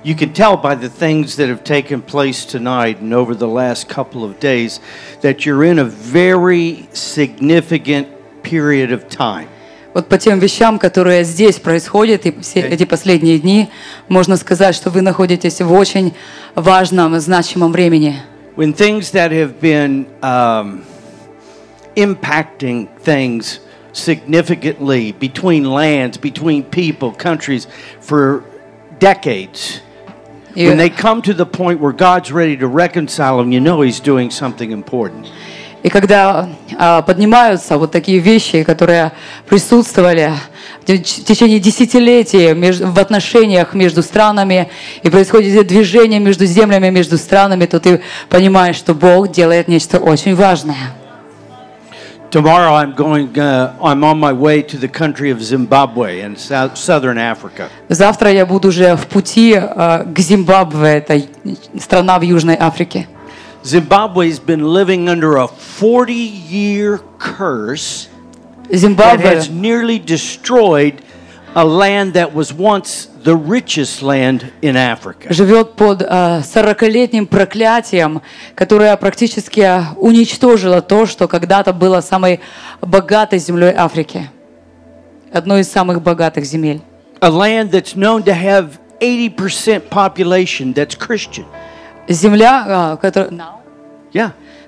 You can tell by the things that have taken place tonight and over the last couple of days that you're in a very significant period of time. Вот по тем вещам, которые здесь происходят, и все эти последние дни, можно сказать, что вы находитесь в очень важном и значимом времени. When things that have been impacting things significantly between lands, between people, countries for decades. When they come to the point where God's ready to reconcile them, you know He's doing something important. И когда поднимаются вот такие вещи, которые присутствовали в течение десятилетий в отношениях между странами, и происходит движение между землями, между странами, то ты понимаешь, что Бог делает нечто очень важное. Tomorrow I'm on my way to the country of Zimbabwe in southern Africa. Завтра я буду уже в пути к Зимбабве, это страна в Южной Африке. Zimbabwe has been living under a 40-year curse that Зимбабве has nearly destroyed a land that was once the richest land in Africa. живет под 40-летним проклятием, которое практически уничтожило то, что когда-то было самой богатой землей Африки. Одной из самых богатых земель. A land that's known to have 80% population that's Christian. Земля,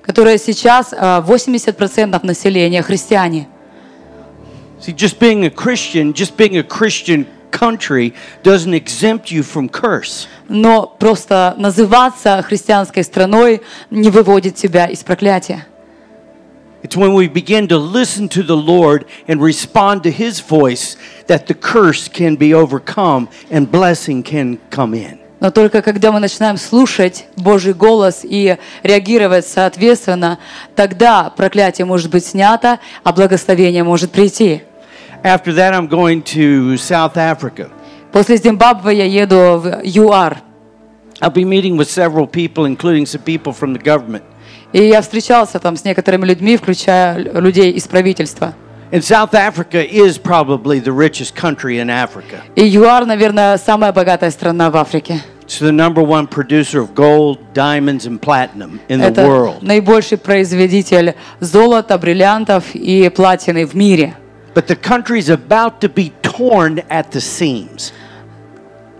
которая сейчас 80% населения христиане. See, just being a Christian country doesn't exempt you from curse. Но просто называться христианской страной не выводит тебя из проклятия. It's when we begin to listen to the Lord and respond to His voice that the curse can be overcome and blessing can come in. Но только когда мы начинаем слушать Божий голос и реагировать соответственно, тогда проклятие может быть снято, а благословение может прийти. After that, I'm going to South Africa. После Зимбабве я еду в ЮАР. I'll be meeting with several people, including some people from the government. И я встречался там с некоторыми людьми, включая людей из правительства. And South Africa is probably the richest country in Africa. И ЮАР, наверное, самая богатая страна в Африке. It's the number one producer of gold, diamonds, and platinum in the Это world. наибольший производитель золота, бриллиантов и платины в мире. But the country is about to be torn at the seams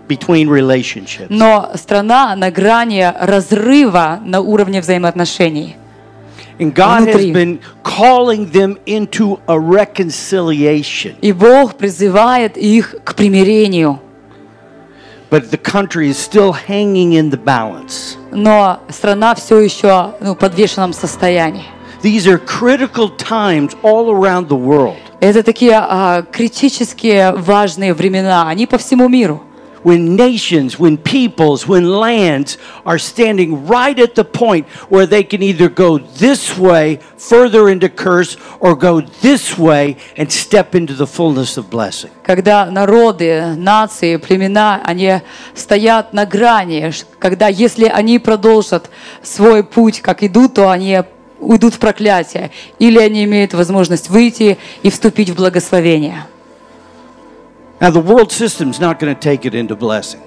between relationships. Но страна на грани разрыва на уровне взаимоотношений. And God has been calling them into a reconciliation. И Бог призывает их к примирению. But the country is still hanging in the balance. Но страна все еще в подвешенном состоянии. These are critical times all around the world. Это такие критически важные времена, они по всему миру. When nations, when peoples, when lands are standing right at the point where they can either go this way, further into curse, or go this way and step into the fullness of blessing. Когда народы, нации, племена, они стоят на грани, когда если они продолжат свой путь, как идут, то они уйдут в проклятие, или они имеют возможность выйти и вступить в благословение. Now the world system's not going to take it into blessing.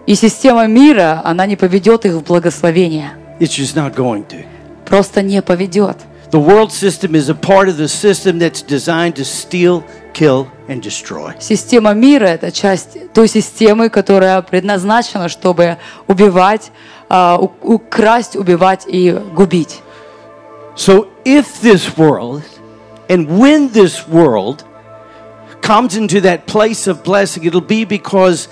И система мира, она не поведет их в благословение. It's just not going to. Просто не поведет. The world system is a part of the system that's designed to steal, kill, and destroy. Система мира – это часть той системы, которая предназначена, чтобы убивать, украсть, убивать и губить. So if this world, and when this world comes into that place of blessing, it'll be because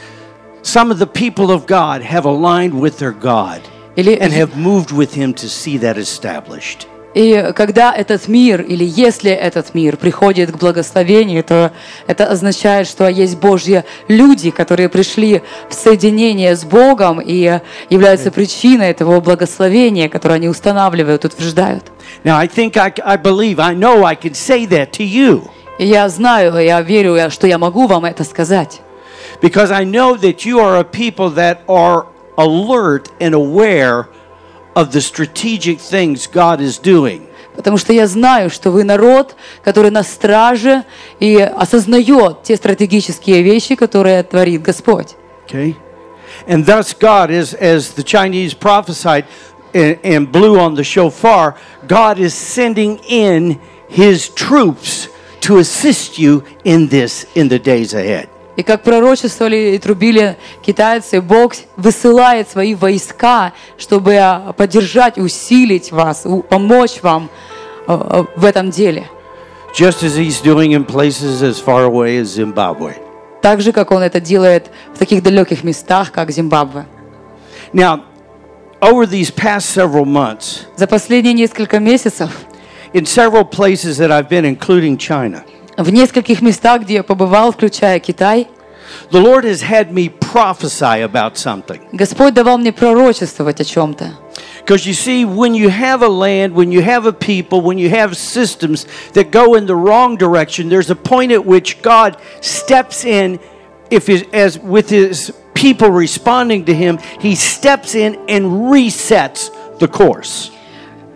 some of the people of God have aligned with their God and have moved with Him to see that established. И когда этот мир, или если этот мир приходит к благословению, то это означает, что есть Божьи люди, которые пришли в соединение с Богом и являются причиной этого благословения, которое они устанавливают, утверждают. Now I think I believe, I know I can say that to you. И я знаю, я верю, что я могу вам это сказать. Because I know that you are a people that are alert and aware of the strategic things God is doing. Потому что я знаю, что вы народ, который на страже и осознает те стратегические вещи, которые творит Господь. Okay? And thus God, as the Chinese prophesied and blew on the shofar, God is sending in His troops to assist you in this in the days ahead. И как пророчествовали и трубили китайцы, Бог высылает свои войска, чтобы поддержать, усилить вас, помочь вам в этом деле. Just as He's doing in places as far away as Zimbabwe. Так же, как Он это делает в таких далеких местах, как Зимбабве. Now, over these past several months, За последние несколько месяцев in several places that I've been, including China, в нескольких местах, где я побывал, включая Китай, the Lord has had me prophesy about something. Господь давал мне пророчествовать о чем-то. Because you see, when you have a land, when you have a people, when you have systems that go in the wrong direction, there's a point at which God steps in, as with His people responding to Him, He steps in and resets the course.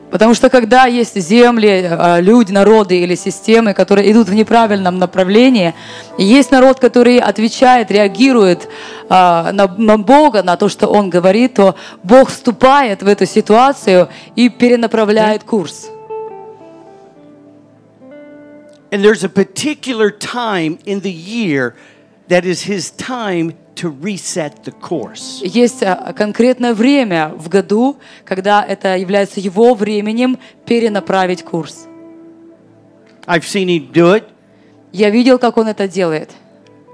Потому что когда есть земли, люди, народы или системы, которые идут в неправильном направлении, и есть народ, который отвечает, реагирует на Бога, на то, что Он говорит, то Бог вступает в эту ситуацию и перенаправляет курс. And there's a particular time in the year that is His time to reset the course. Есть конкретное время в году, когда это является Его временем перенаправить курс. I've seen Him do it. Я видел, как Он это делает.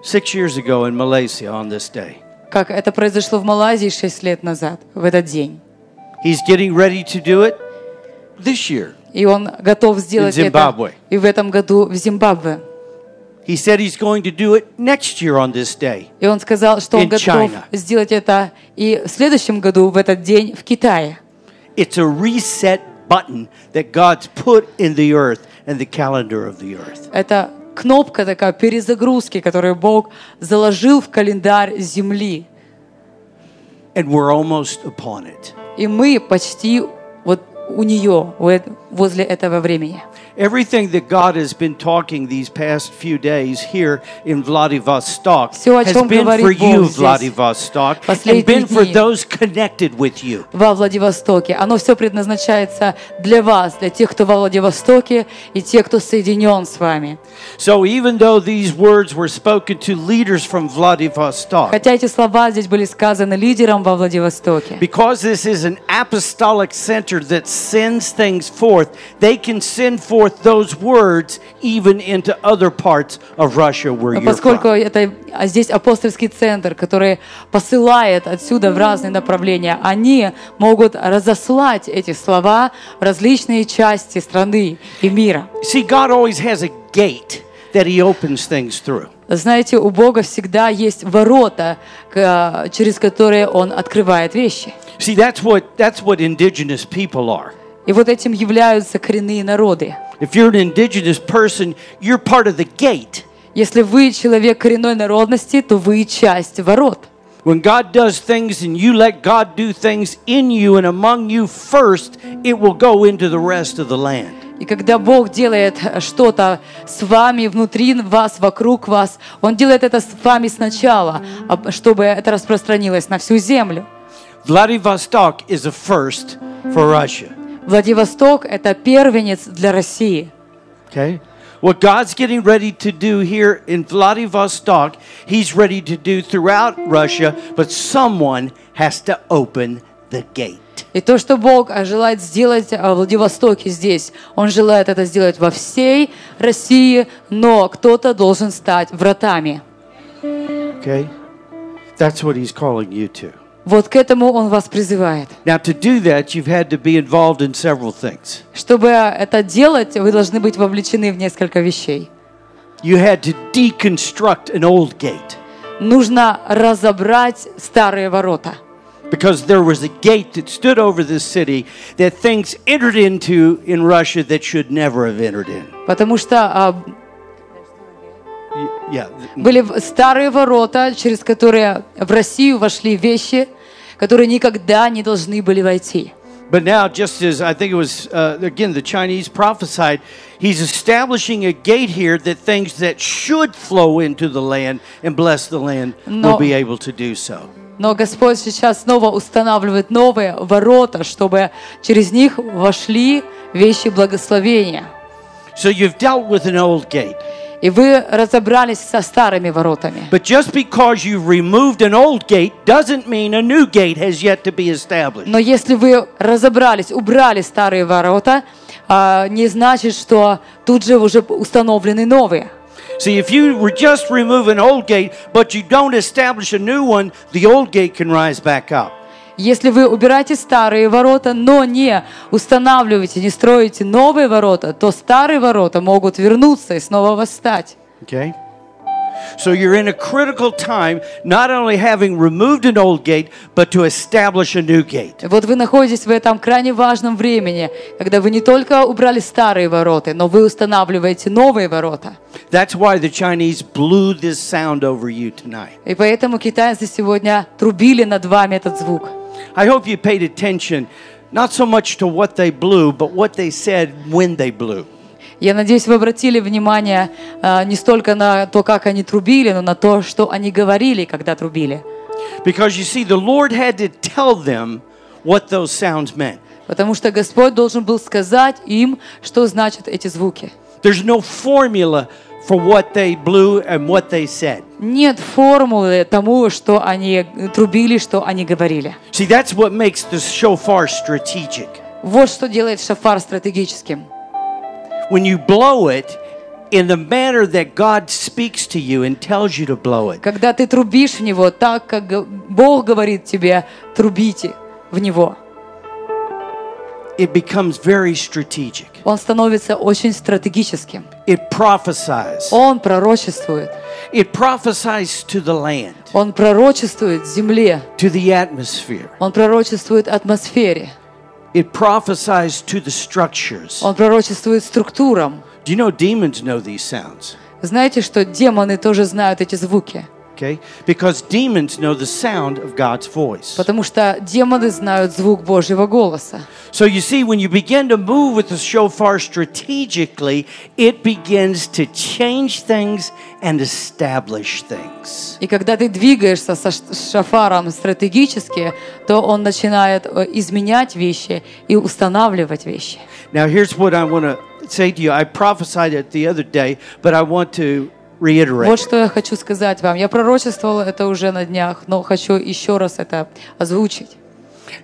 6 years ago in Malaysia on this day. Как это произошло в Малайзии 6 лет назад, в этот день. He's getting ready to do it this year. И Он готов сделать это и в этом году в Зимбабве. He said He's going to do it next year on this day. И Он сказал, что Он готов сделать это и в следующем году в этот день в Китае. It's a reset button that God's put in the earth and the calendar of the earth. Это кнопка такая перезагрузки, которую Бог заложил в календарь земли. And we're almost upon it. И мы почти вот у нее, возле этого времени. Everything that God has been talking these past few days here in Vladivostok has been for you, Vladivostok, and been for those connected with you. Во Владивостоке. Оно все предназначается для вас, для тех, кто во Владивостоке, и тех, кто соединен с вами. So even though these words were spoken to leaders from Vladivostok, хотя эти слова здесь были сказаны лидерам во Владивостоке, because this is an apostolic center that sends things forth, they can send forth those words even into other parts of Russia where you're поскольку from. это здесь апостольский центр, который посылает отсюда в разные направления, они могут разослать эти слова в различные части страны и мира. See, God always has a gate that He opens things through. Знаете, у Бога всегда есть ворота, через которые Он открывает вещи. See, that's what indigenous people are. И вот этим являются коренные народы. If you're an indigenous person, you're part of the gate. Если вы человек коренной народности, то вы часть ворот. When God does things and you let God do things in you and among you first, it will go into the rest of the land. И когда Бог делает что-то с вами, внутри вас, вокруг вас, Он делает это с вами сначала, чтобы это распространилось на всю землю. Vladivostok is a first for Russia. Владивосток – это первенец для России. Okay? What God's getting ready to do here in Vladivostok, He's ready to do throughout Russia, but someone has to open the gate. И то, что Бог желает сделать в Владивостоке здесь, Он желает это сделать во всей России, но кто-то должен стать вратами. Okay? That's what He's calling you to. Вот к этому Он вас призывает. Now, to do that, you've had to be involved in several things. Чтобы это делать, вы должны быть вовлечены в несколько вещей. You had to deconstruct an old gate. Нужно разобрать старые ворота. Because there was a gate that stood over this city that things entered into in Russia that should never have entered in. Потому что Yeah. были старые ворота, через которые в Россию вошли вещи, которые никогда не должны были войти. But now, just as I think it was, again, the Chinese prophesied, He's establishing a gate here that things that should flow into the land and bless the land will be able to do so. Но Господь сейчас снова устанавливает новые ворота, чтобы через них вошли вещи благословения. So you've dealt with an old gate. И вы разобрались со старыми воротами. But just because you've removed an old gate doesn't mean a new gate has yet to be established. Но если вы разобрались, убрали старые ворота, не значит, что тут же уже установлены новые. See, if you just remove an old gate, but you don't establish a new one, the old gate can rise back up. Если вы убираете старые ворота, но не устанавливаете, не строите новые ворота, то старые ворота могут вернуться и снова восстать. Okay? So you're in a critical time, not only having removed an old gate, but to establish a new gate. Вот вы находитесь в этом крайне важном времени, когда вы не только убрали старые ворота, но вы устанавливаете новые ворота. That's why the Chinese blew this sound over you tonight. И поэтому китайцы сегодня трубили над вами этот звук. I hope you paid attention, not so much to what they blew, but what they said when they blew. Я надеюсь, вы обратили внимание не столько на то, как они трубили, но на то, что они говорили, когда трубили. Because you see, the Lord had to tell them what those sounds meant. Потому что Господь должен был сказать им, что значат эти звуки. There's no formula for what they blew and what they said. Нет формулы тому, что они трубили, что они говорили. See, that's what makes the shofar strategic. Вот что делает шофар стратегическим. When you blow it in the manner that God speaks to you and tells you to blow it. Когда ты трубишь в него так, как Бог говорит тебе, трубите в него. It becomes very strategic. Он становится очень стратегическим. It prophesies. Он пророчествует. It prophesies to the land, Он пророчествует земле. to the atmosphere. Он пророчествует атмосфере. It prophesies to the structures. Он пророчествует структурам. Do you know demons know these sounds? Знаете, что демоны тоже знают эти звуки? Okay? Because demons know the sound of God's voice. Потому что демоны знают звук Божьего голоса. So you see, when you begin to move with the shofar strategically, it begins to change things and establish things. И когда ты двигаешься со шофаром стратегически, то он начинает изменять вещи и устанавливать вещи. Now here's what I want to say to you. I prophesied it the other day, but I want to reiterate. Вот что я хочу сказать вам. Я пророчествовала это уже на днях, но хочу еще раз это озвучить.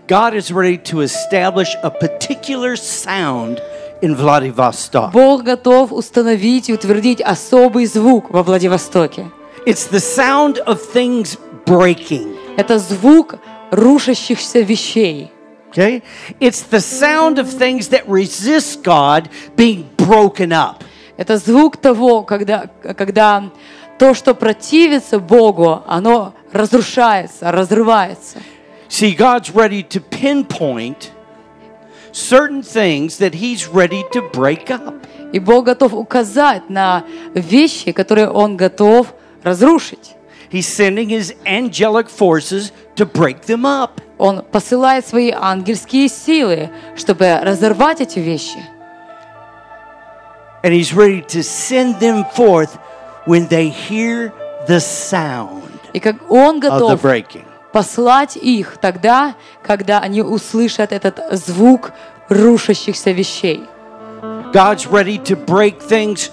God is ready to establish a particular sound in Vladivostok. Бог готов установить и утвердить особый звук во Владивостоке. It's the sound of things breaking. Это звук рушащихся вещей. Okay? It's the sound of things that resist God being broken up. Это звук того, когда то, что противится Богу, оно разрушается, разрывается. See, God's ready to pinpoint certain things that He's ready to break up. И Бог готов указать на вещи, которые Он готов разрушить. He's sending His angelic forces to break them up. Он посылает свои ангельские силы, чтобы разорвать эти вещи. And He's ready to send them forth when they hear the sound И как Он of the готов breaking. послать их тогда, когда они услышат этот звук рушащихся вещей. God's ready to break things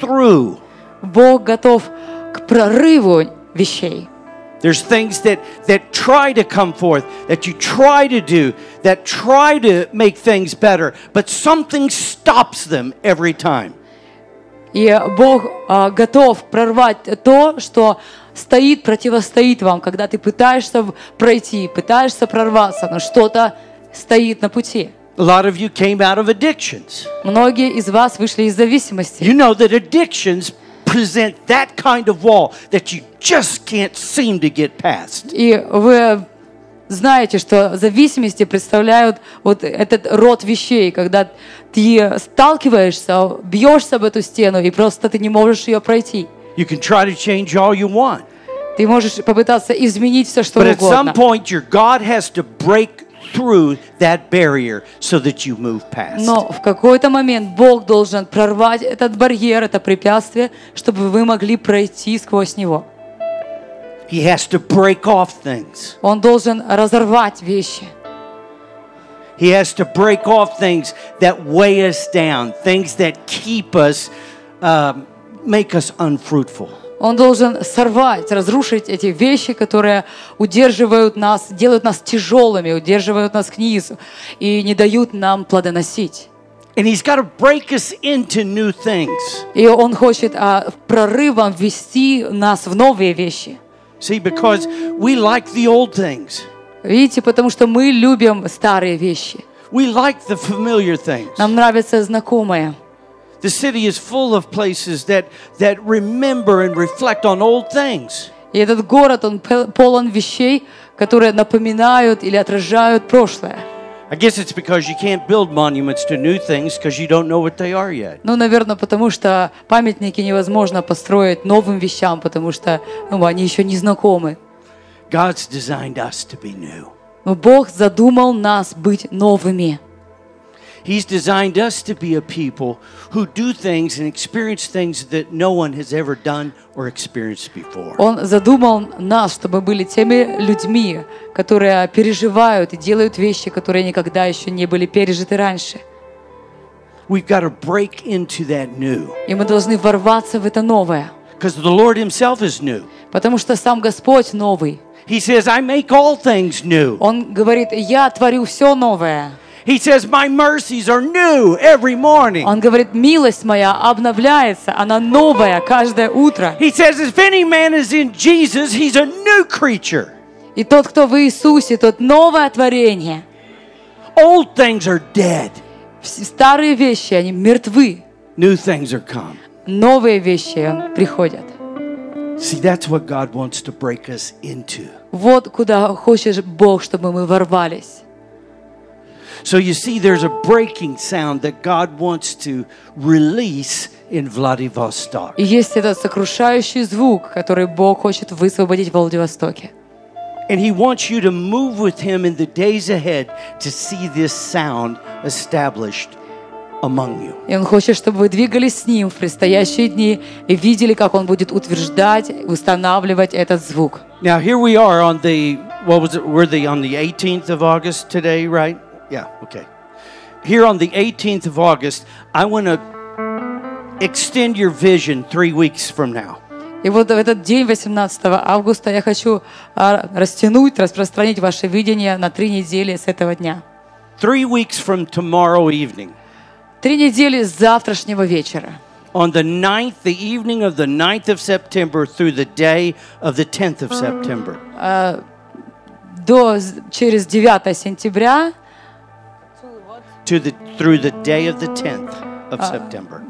through. Бог готов к прорыву вещей. There's things that try to come forth, that you try to do, that try to make things better, but something stops them every time. И Бог готов прорвать то, что противостоит вам, когда ты пытаешься пройти, пытаешься прорваться, но что-то стоит на пути. A lot of you came out of addictions. Многие из вас вышли из зависимости. You know that addictions present that kind of wall that you just can't seem to get past. И вы знаете, что зависимости представляют вот этот род вещей, когда ты сталкиваешься, бьешься об эту стену, и просто ты не можешь ее пройти. You can try to change all you want. Ты можешь попытаться изменить все, что But at some угодно. point your God has to break through that barrier so that you move past. Но в какой-то момент Бог должен прорвать этот барьер, это препятствие, чтобы вы могли пройти сквозь него. He has to break off things. Он должен разорвать вещи. He has to break off things that weigh us down, things that keep us, make us unfruitful. Он должен сорвать, разрушить эти вещи, которые удерживают нас, делают нас тяжелыми, удерживают нас к низу и не дают нам плодоносить. And he's got to break us into new things. И Он хочет прорывом ввести нас в новые вещи. See, because we like the old things. Видите, потому что мы любим старые вещи. We like the familiar things. Нам нравится знакомое. The city is full of places that remember and reflect on old things. И этот город, он полон вещей, которые напоминают или отражают прошлое. I guess it's because you can't build monuments to new things because you don't know what they are yet. Ну, наверное, потому что памятники невозможно построить новым вещам, потому что они еще не знакомы. God's designed us to be new. Но Бог задумал нас быть новыми. He's designed us to be a people who do things and experience things that no one has ever done or experienced before. Он задумал нас, чтобы были теми людьми, которые переживают и делают вещи, которые никогда еще не были пережиты раньше. We've got to break into that new. И мы должны ворваться в это новое. Because the Lord Himself is new. Потому что сам Господь новый. He says, I make all things new. Он говорит, я творю все новое. He says, my mercies are new every morning. Он говорит, милость моя обновляется, она новая каждое утро. He says, if any man is in Jesus, he's a new creature. И тот, кто в Иисусе, тот новое творение. Old things are dead. Старые вещи, они мертвы. New things are come. Новые вещи приходят. See, that's what God wants to break us into. Вот куда хочет Бог, чтобы мы ворвались. So you see, there's a breaking sound that God wants to release in Vladivostok. И есть этот сокрушающий звук, который Бог хочет высвободить в Владивостоке. And He wants you to move with Him in the days ahead to see this sound established among you. И Он хочет, чтобы вы двигались с Ним в предстоящие дни и видели, как Он будет утверждать, устанавливать этот звук. Now here we are on the, what was it, we're on the 18th of August today, right? Yeah, okay. Here on the 18th of August, I want to extend your vision 3 weeks from now. И вот в этот день, 18 августа, я хочу растянуть, распространить ваше видение на 3 недели с этого дня. 3 weeks from tomorrow evening. 3 недели с завтрашнего вечера. On the 9th, the evening of the 9th of September through the day of the 10th of September. Через 9 сентября Through the day of the 10th of September.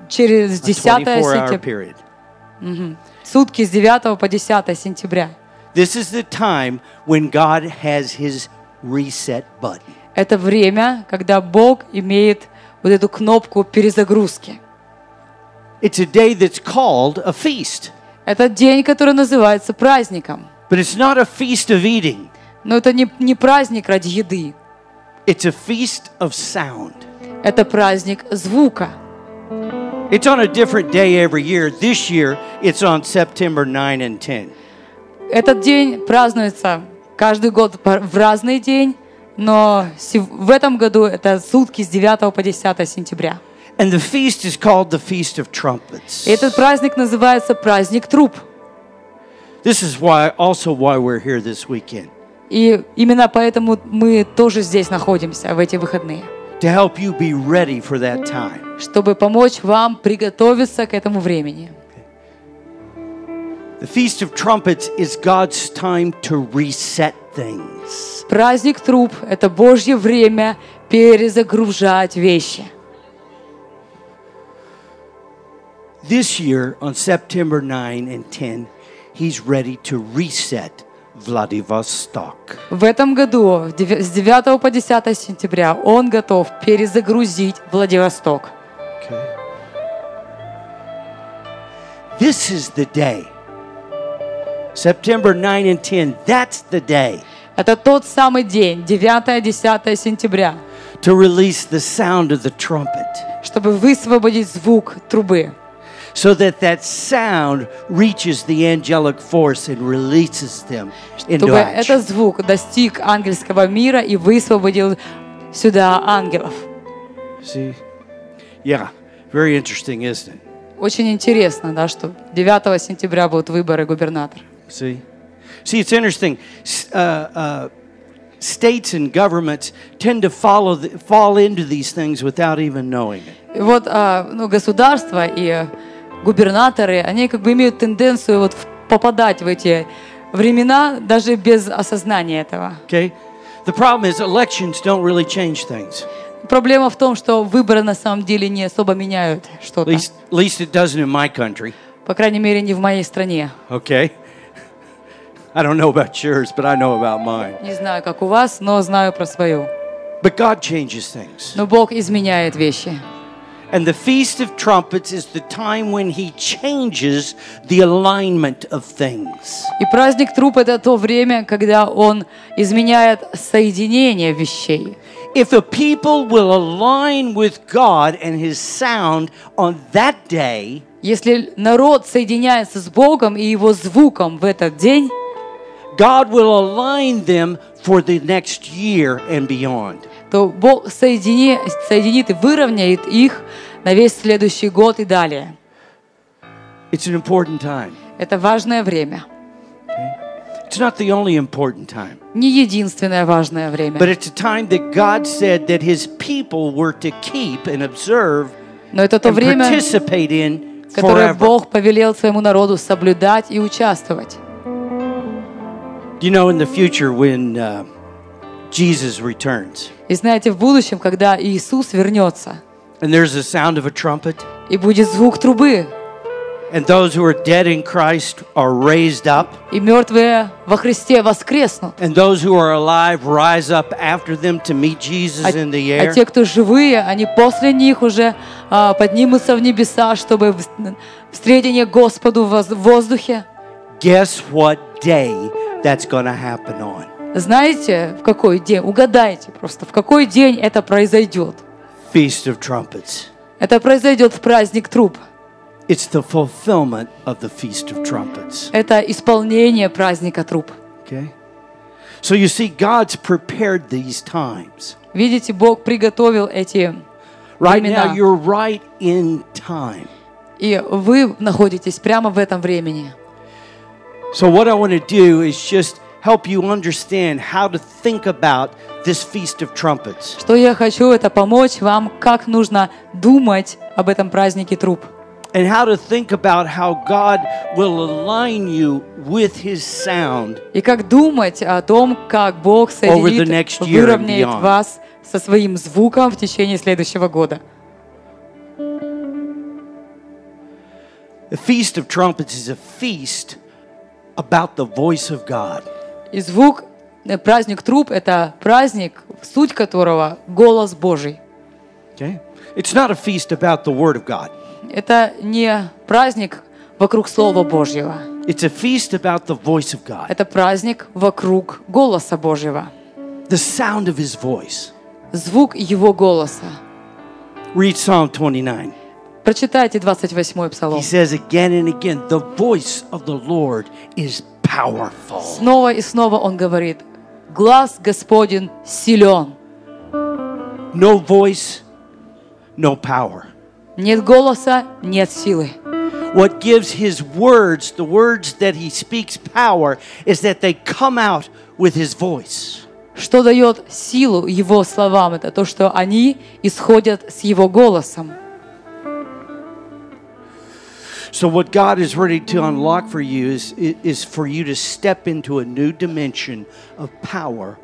Через 10 сентября. Сутки с 9 по 10 сентября. This is the time when God has His reset button. Это время, когда Бог имеет вот эту кнопку перезагрузки. It's a day that's called a feast. Это день, который называется праздником. But it's not a feast of eating. Но это не праздник ради еды. It's a feast of sound. Это праздник звука. It's on a different day every year. This year, it's on September 9 and 10. Этот день празднуется каждый год в разный день, но в этом году это сутки с 9 по 10 сентября. And the feast is called the Feast of Trumpets. И этот праздник называется праздник труб. This is why we're here this weekend. И именно поэтому мы тоже здесь находимся в эти выходные. To help you be ready for that time. Чтобы помочь вам приготовиться к этому времени. The Feast of Trumpets is God's time to reset things. Праздник труб – это Божье время перезагружать вещи. This year, on September 9 and 10, He's ready to reset Vladivostok. В этом году, с 9 по 10 сентября, Он готов перезагрузить Владивосток. Okay. This is the day. September 9 and 10, that's the day. Это тот самый день, 9-10 сентября, to release the sound of the trumpet, чтобы высвободить звук трубы, so that that sound reaches the angelic force and releases them into чтобы action. этот звук достиг ангельского мира и высвободил сюда ангелов. See? Yeah, very interesting, isn't it? Очень интересно, да, что 9 сентября будут выборы губернатора. See, it's interesting. States and governments tend to fall into these things without even knowing it. И вот государства и губернаторы, они как бы имеют тенденцию вот попадать в эти времена даже без осознания этого. Okay? The problem is elections don't really change things. Проблема в том, что выборы на самом деле не особо меняют что-то. At least it doesn't in my country. По крайней мере, не в моей стране. Okay? I don't know about yours, but I know about mine. Не знаю, как у вас, но знаю про свою. But God changes things. Но Бог изменяет вещи. And the Feast of Trumpets is the time when He changes the alignment of things. И праздник труб — это то время, когда Он изменяет соединение вещей. If the people will align with God and His sound on that day, если народ соединяется с Богом и Его звуком в этот день, God will align them for the next year and beyond. то Бог соединит и выровняет их на весь следующий год и далее. It's an important time. Это важное время. It's not the only important time. Не единственное важное время. But it's a time that God said that His people were to keep and observe Но это то and время, participate in которое forever. Бог повелел своему народу соблюдать и участвовать. You know, in the future when Jesus returns, И знаете, в будущем, когда Иисус вернется, and there's the sound of a trumpet, и будет звук трубы, and those who are dead in Christ are raised up, и мертвые во Христе воскреснут, and those who are alive rise up after them to meet Jesus in the а air. те, кто живые, они после них уже поднимутся в небеса, чтобы встретить Господу в воздухе. Guess what day that's going to happen on? Знаете, в какой день? Угадайте просто, в какой день это произойдет. Feast of Trumpets. Это произойдет в праздник труб. It's the fulfillment of the Feast of Trumpets. Это исполнение праздника труб. Okay? So you see, God's prepared these times. Видите, Бог приготовил эти Right now, времена. you're right in time. И вы находитесь прямо в этом времени. So what I want to do is just help you understand how to think about this Feast of Trumpets. Что я хочу, это помочь вам, как нужно думать об этом празднике труб. And how to think about how God will align you with His sound. И как думать о том, как Бог соединит, выровняет вас со своим звуком в течение следующего года. The Feast of Trumpets is a feast about the voice of God. И звук, праздник труб, это праздник, суть которого голос Божий. Okay? It's not a feast about the Word of God. Это не праздник вокруг Слова Божьего. It's a feast about the voice of God. Это праздник вокруг голоса Божьего. The sound of His voice. Звук Его голоса. Read Psalm 29. Прочитайте 28-й He псалом. says again and again, the voice of the Lord is powerful. Снова и снова Он говорит, глас Господень силен. No voice, no power. Нет голоса, нет силы. What gives His words, the words that He speaks power, is that they come out with His voice. Что дает силу Его словам, это то, что они исходят с Его голосом. So what God is ready to unlock for you is for you to step into a new dimension of power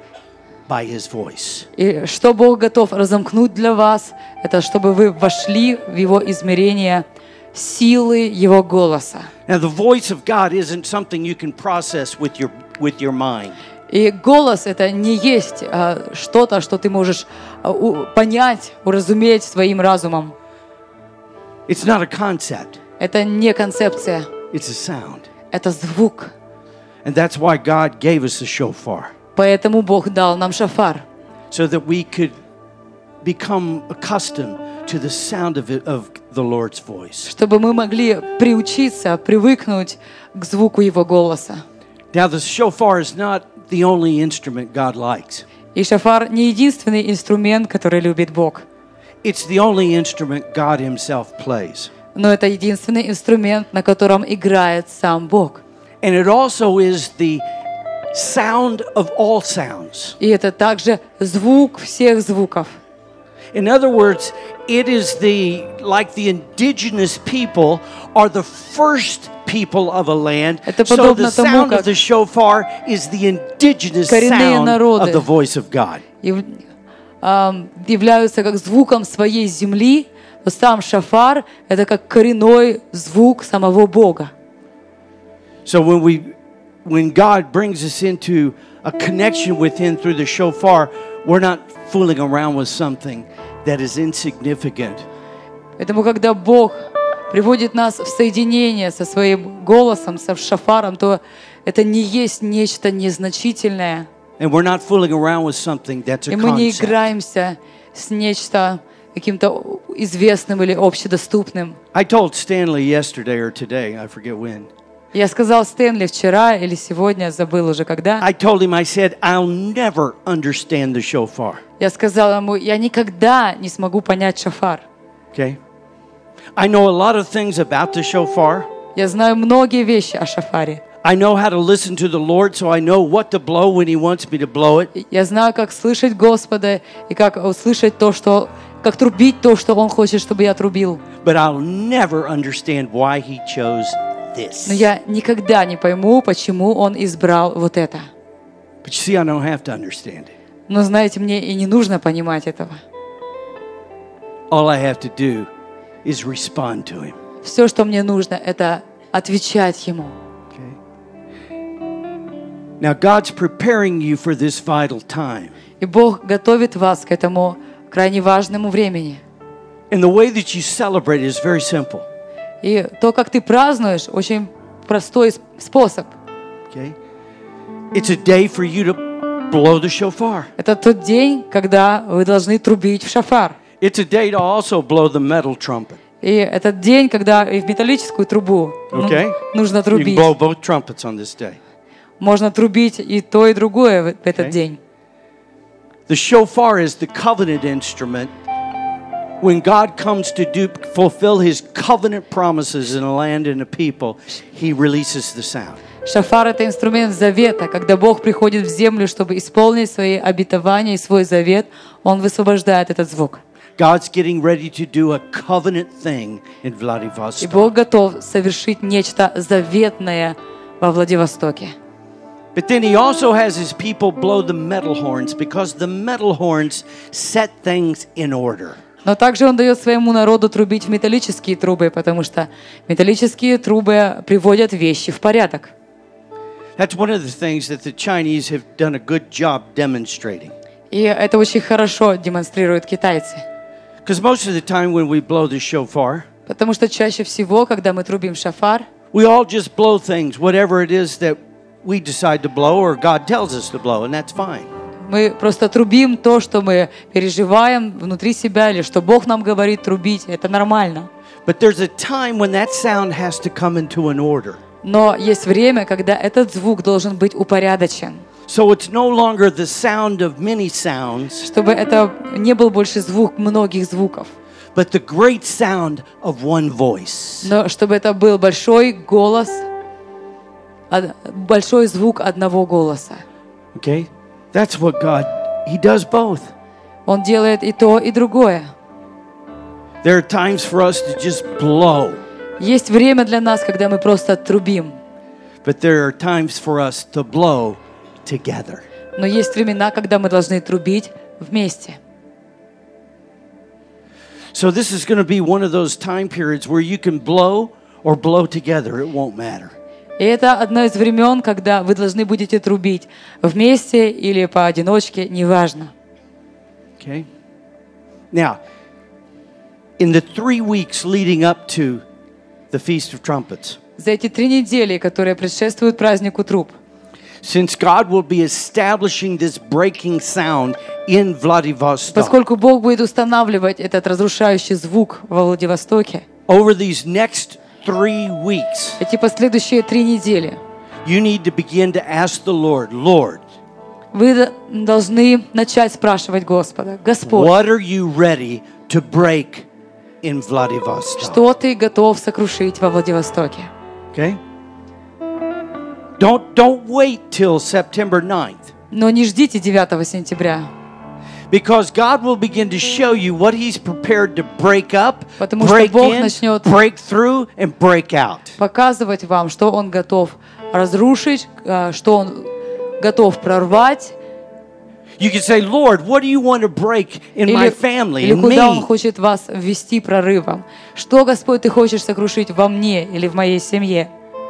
by His voice. И что Бог готов разомкнуть для вас, это чтобы вы вошли в Его измерение силы Его голоса. Now the voice of God isn't something you can process with your mind. И голос это не есть что-то, что ты можешь понять, уразуметь своим разумом. It's not a concept. Это не концепция, It's a sound. это звук. And that's why God gave us a shofar. Поэтому Бог дал нам шофар, so that we could become accustomed to the sound of the Lord's voice. чтобы мы могли приучиться, привыкнуть к звуку Его голоса. Now, the shofar is not the only instrument God likes. И шофар не единственный инструмент, который любит Бог. It's the only instrument God Himself plays. Но это единственный инструмент, на котором играет сам Бог. And it also is the sound of all sounds. И это также звук всех звуков. In other words, it is like the indigenous people are the first people of a land. So the sound of the shofar is the indigenous sound of the voice of God. Являются как звуком своей земли, но сам шофар — это как коренной звук самого Бога. So when God brings us into a connection with Him through the shofar, we're not fooling around with something that is insignificant. Поэтому, когда Бог приводит нас в соединение со своим голосом, со шофаром, то это не есть нечто незначительное. And we're not fooling around with something that's a И мы не concept. играемся с нечто каким-то известным или общедоступным. I told Stanley yesterday or today, I forget when. Я сказал Стэнли вчера или сегодня, забыл уже когда. I told him, I said, I'll never understand the shofar. Я сказал ему, я никогда не смогу понять шофар. Okay? I know a lot of things about the shofar. Я знаю многие вещи о шофаре. I know how to listen to the Lord, so I know what to blow when He wants me to blow it. Я знаю, как слышать Господа и как услышать то, что, как трубить то, что Он хочет, чтобы я трубил. But I'll never understand why He chose this. Но я никогда не пойму, почему Он избрал вот это. But you see, I don't have to understand it. Но знаете, мне и не нужно понимать этого. All I have to do is respond to Him. Все, что мне нужно, это отвечать Ему. Now, God's preparing you for this vital time. И Бог готовит вас к этому крайне важному времени. And the way that you celebrate is very simple. И то, как ты празднуешь, очень простой способ. Okay? It's a day for you to blow the shofar. Это тот день, когда вы должны трубить в шофар. It's a day to also blow the metal trumpet. И этот день, когда и в металлическую трубу нужно You can трубить. blow both trumpets on this day. Можно трубить и то, и другое в этот день. The shofar is the covenant instrument. When God comes to fulfill His covenant promises in a land and a people, He releases the sound. Шофар — это инструмент завета. Когда Бог приходит в землю, чтобы исполнить свои обетования и свой завет, Он высвобождает этот звук. God's getting ready to do a covenant thing in И Vladivostok. Бог готов совершить нечто заветное во Владивостоке. But then He also has His people blow the metal horns because the metal horns set things in order. Но также Он дает своему народу трубить в металлические трубы, потому что металлические трубы приводят вещи в порядок. That's one of the things that the Chinese have done a good job demonstrating. И это очень хорошо демонстрируют китайцы. Because most of the time when we blow the shofar, Потому что чаще всего, когда мы трубим шофар, we all just blow things, whatever it is that we decide to blow or God tells us to blow, and that's fine. мы просто трубим то, что мы переживаем внутри себя, или что Бог нам говорит трубить. Это нормально. But there's a time when that sound has to come into an order. Но есть время, когда этот звук должен быть упорядочен. So it's no longer the sound of many sounds, Чтобы это не был больше звук многих звуков, but the great sound of one voice. но чтобы это был большой голос, большой звук одного голоса. Okay? That's what God, He does both. Он делает и то, и другое. There are times for us to just blow, Есть время для нас, когда мы просто трубим. but there are times for us to blow together. Но есть времена, когда мы должны трубить вместе. So this is going to be one of those time periods where you can blow or blow together. It won't matter. И это одно из времен, когда вы должны будете трубить вместе или поодиночке, неважно. Okay? Now, in the 3 weeks leading up to the Feast of Trumpets, За эти 3 недели, которые предшествуют празднику труб, since God will be establishing this breaking sound in Vladivostok, Поскольку Бог будет устанавливать этот разрушающий звук во Владивостоке, over these next 3 weeks, эти последующие 3 недели, you need to begin to ask the Lord, Lord, вы должны начать спрашивать Господа: Господь, what are you ready to break in Vladivostok? что ты готов сокрушить во Владивостоке? Okay? Don't wait till September 9th. Но не ждите 9 сентября, Because God will begin to show you what He's prepared to break up, Потому что break Бог in, начнет break through, and break out. показывать вам, что Он готов разрушить, что Он готов прорвать, You can say, Lord, what do you want to break in my family, или in куда Он me? хочет вас ввести прорывом. Что, Господь, Ты хочешь сокрушить во мне или в моей семье?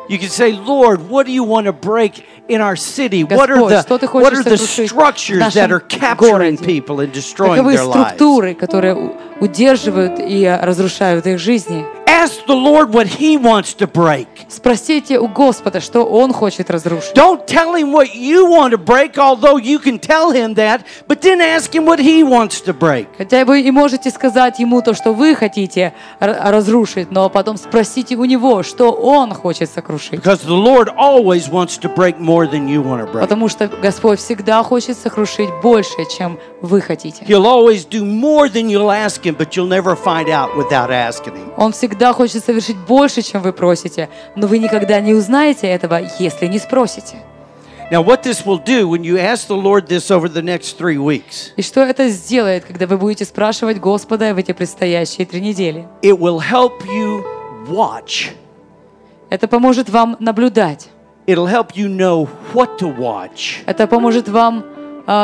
You can say, Lord, what do you want to break in our city? What are Господь, что Ты the, what хочешь are the сокрушить в structures that are нашем capturing городе? people and destroying Таковы their lives? структуры, которые удерживают и разрушают их жизни. Ask the Lord what He wants to break. Спросите у Господа, что Он хочет разрушить. Don't tell Him what you want to break, although you can tell Him that, but then ask Him what He wants to break. Хотя вы и можете сказать Ему то, что вы хотите разрушить, но потом спросите у Него, что Он хочет сокрушить. Because the Lord always wants to break more than you want to break. Потому что Господь всегда хочет сокрушить больше, чем вы хотите. He'll always do more than you'll ask Him, but you'll never find out without asking Him. Он всегда хочет совершить больше, чем вы просите, но вы никогда не узнаете этого, если не спросите. Now, what this will do when you ask the Lord this over the next 3 weeks, И что это сделает, когда вы будете спрашивать Господа в эти предстоящие 3 недели? it will help you watch. Это поможет вам наблюдать. It'll help you know what to watch, Это поможет вам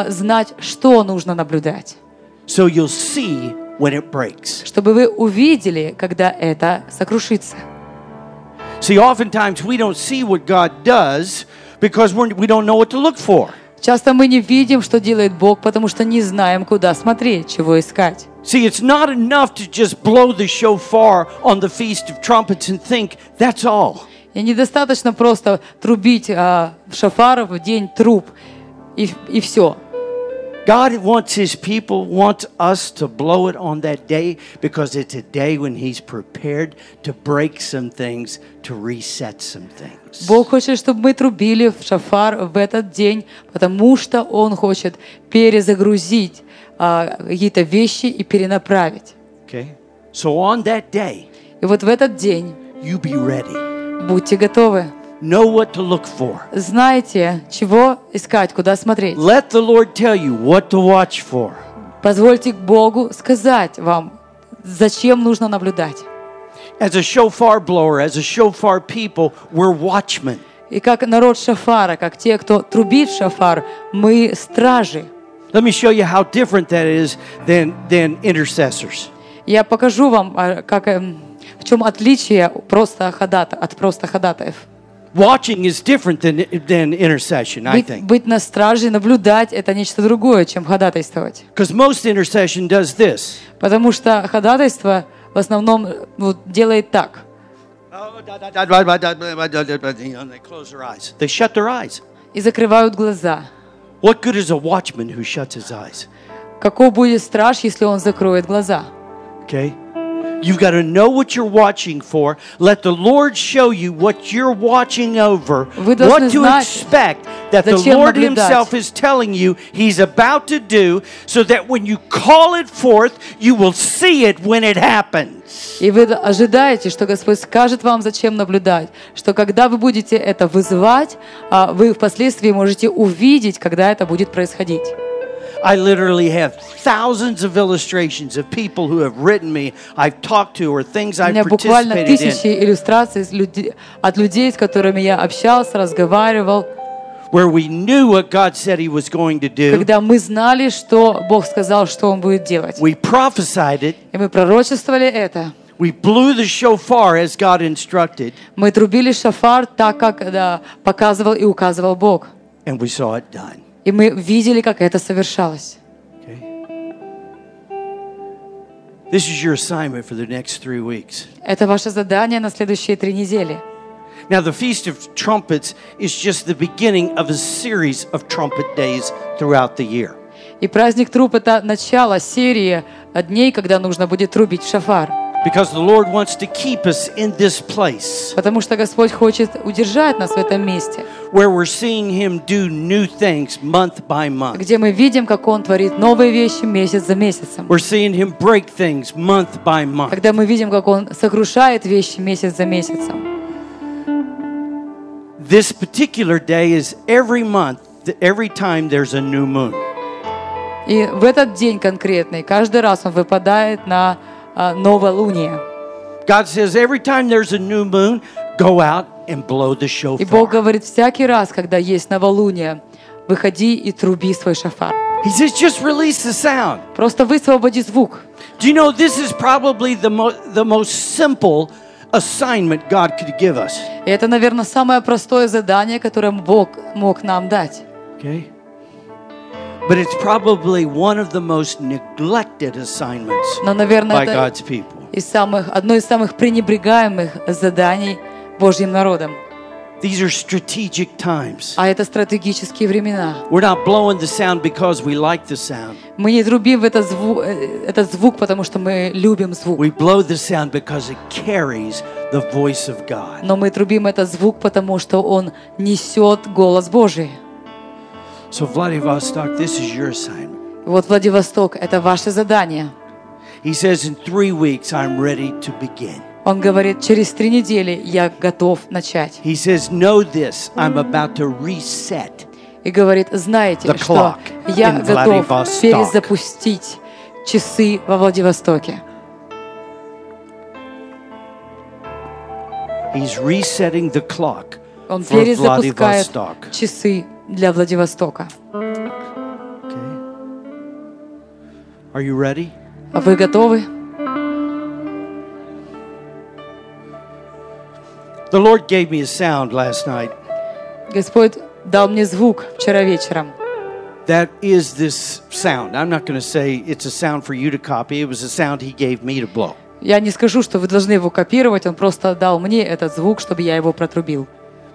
знать, что нужно наблюдать, so you'll see when it breaks. чтобы вы увидели, когда это сокрушится. See, oftentimes we don't see what God does because we don't know what to look for. Часто мы не видим, что делает Бог, потому что не знаем, куда смотреть, чего искать. See, it's not enough to just blow the shofar on the Feast of Trumpets and think that's all. И недостаточно просто трубить в шофар в день труб, и все. God wants His people, wants us to blow it on that day because it's a day when He's prepared to break some things, to reset some things. Бог хочет, чтобы мы трубили в шофар в этот день, потому что Он хочет перезагрузить какие-то вещи и перенаправить. Okay? So on that day, И вот в этот день you be ready. будьте готовы. Know what to look for. Знайте, чего искать, куда смотреть. Let the Lord tell you what to watch for. Позвольте Богу сказать вам, зачем нужно наблюдать. As a shofar blower, as a shofar people, we're watchmen. И как народ шофара, как те, кто трубит в шофар, мы стражи. Let me show you how different that is than intercessors. Я покажу вам, в чем отличие от просто ходатаев. Watching is different than intercession, I think. Быть на страже, наблюдать — это нечто другое, чем ходатайствовать. Because most intercession does this. Потому что ходатайство в основном делает так. They close their eyes. They shut their eyes. И закрывают глаза. What good is a watchman who shuts his eyes? Каков будет страж, если он закроет глаза? Okay? You've got to know what you're watching for. Let the Lord show you what you're watching over. Вы должны What to знать, expect that the зачем Lord наблюдать. Himself is telling you He's about to do, so that when you call it forth, you will see it when it happens. И вы ожидаете, что Господь скажет вам, зачем наблюдать, что когда вы будете это вызывать, вы впоследствии можете увидеть, когда это будет происходить. I literally have thousands of illustrations of people who have written me, I've talked to, or things У I've меня буквально participated тысячи in, иллюстраций от людей, с которыми я общался, разговаривал, where we knew what God said He was going to do. когда мы знали, что Бог сказал, что Он будет делать. We prophesied it. И мы пророчествовали это. We blew the shofar as God instructed, Мы трубили шофар так, как показывал и указывал Бог. and we saw it done. И мы видели, как это совершалось. Okay? This is your assignment for the next 3 weeks. Это ваше задание на следующие 3 недели. Now, the Feast of Trumpets is just the beginning of a series of trumpet days throughout the year. И праздник труб — это начало серии дней, когда нужно будет трубить в шофар. Because the Lord wants to keep us in this place. Потому что Господь хочет удержать нас в этом месте, Where we're seeing Him do new things month by month. где мы видим, как Он творит новые вещи месяц за месяцем. We're seeing Him break things month by month. Когда мы видим, как Он сокрушает вещи месяц за месяцем. This particular day is every month, every time there's a new moon. И в этот день конкретный, каждый раз он выпадает на новолуние. God says every time there's a new moon, go out and blow the И Бог shofar. говорит, всякий раз, когда есть новолуние, выходи и труби свой шофар. He says just release the sound. Просто высвободи звук. Do you know this is probably the most simple assignment God could give us? И это, наверное, самое простое задание, которое Бог мог нам дать. Okay? But it's probably one of the most neglected assignments Но, наверное, by это God's people. одно из самых пренебрегаемых заданий Божьим народом. These are strategic times. А это стратегические времена. We're not blowing the sound because we like the sound. Мы не трубим этот звук, потому что мы любим звук. We blow the sound because it carries the voice of God. Но мы трубим этот звук, потому что он несет голос Божий. So Vladivostok, this is your assignment. Вот Владивосток — это ваше задание. He says in 3 weeks I'm ready to begin. Он говорит, через 3 недели я готов начать. He says, know this, I'm about to reset. И говорит, знаете, The что clock я in готов Vladivostok. перезапустить часы во Владивостоке. He's resetting the clock Он for перезапускает Vladivostok. часы для Владивостока. Okay. Are you ready? А вы готовы? The Lord gave me a sound last night. Господь дал мне звук вчера вечером. That is this sound. I'm not going to say it's a sound for you to copy. It was a sound He gave me to blow. Я не скажу, что вы должны его копировать. Он просто дал мне этот звук, чтобы я его протрубил.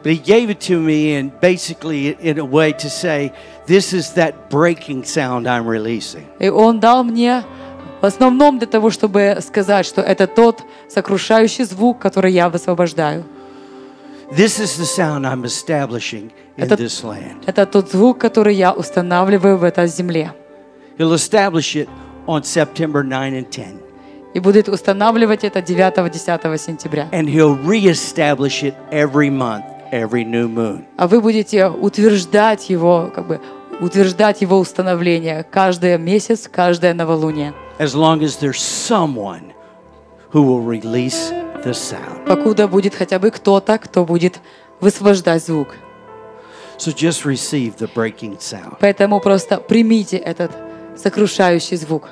But He gave it to me and basically in a way to say, this is that breaking sound I'm releasing. И Он дал мне в основном для того, чтобы сказать, что это тот сокрушающий звук, который я высвобождаю. This is the sound I'm establishing in this land. Это тот звук, который я устанавливаю в этой земле. He'll establish it on September 9 and 10. И будет устанавливать это 9-10 сентября. And He'll reestablish it every month, every new moon. А вы будете утверждать его, утверждать его установление каждый месяц, каждое новолуние. As long as there's someone who will release the sound. Покуда будет хотя бы кто-то, кто будет высвобождать звук. So just receive the breaking sound. Поэтому просто примите этот сокрушающий звук.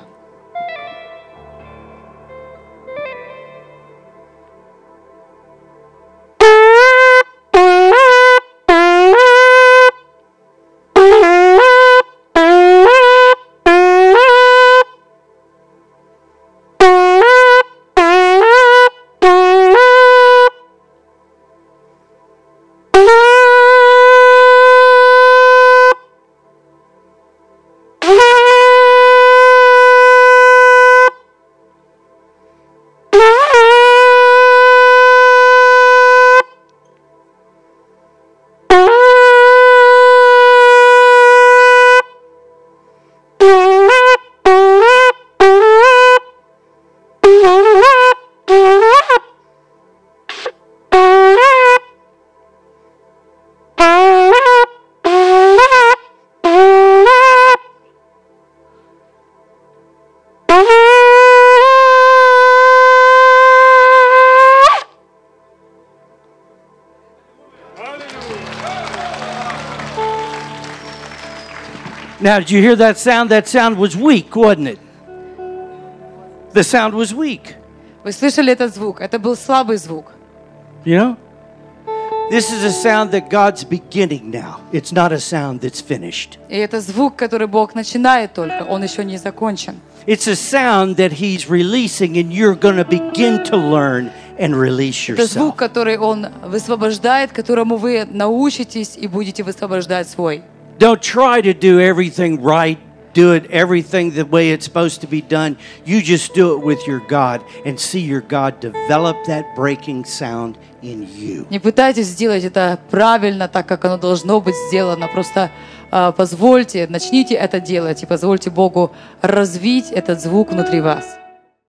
Now, did you hear that sound? That sound was weak, wasn't it? The sound was weak. Вы слышали этот звук? Это был слабый звук. You know? This is a sound that God's beginning now. It's not a sound that's finished. И это звук, который Бог начинает только, он еще не закончен. It's a sound that He's releasing and you're going to begin to learn and release Это звук, yourself. который Он высвобождает, которому вы научитесь и будете высвобождать свой. Don't try to do everything right, do it everything the way it's supposed to be done. You just do it with your God and see your God develop that breaking sound in you. Не пытайтесь сделать это правильно, так как оно должно быть сделано. Просто позвольте, начните это делать и позвольте Богу развить этот звук внутри вас.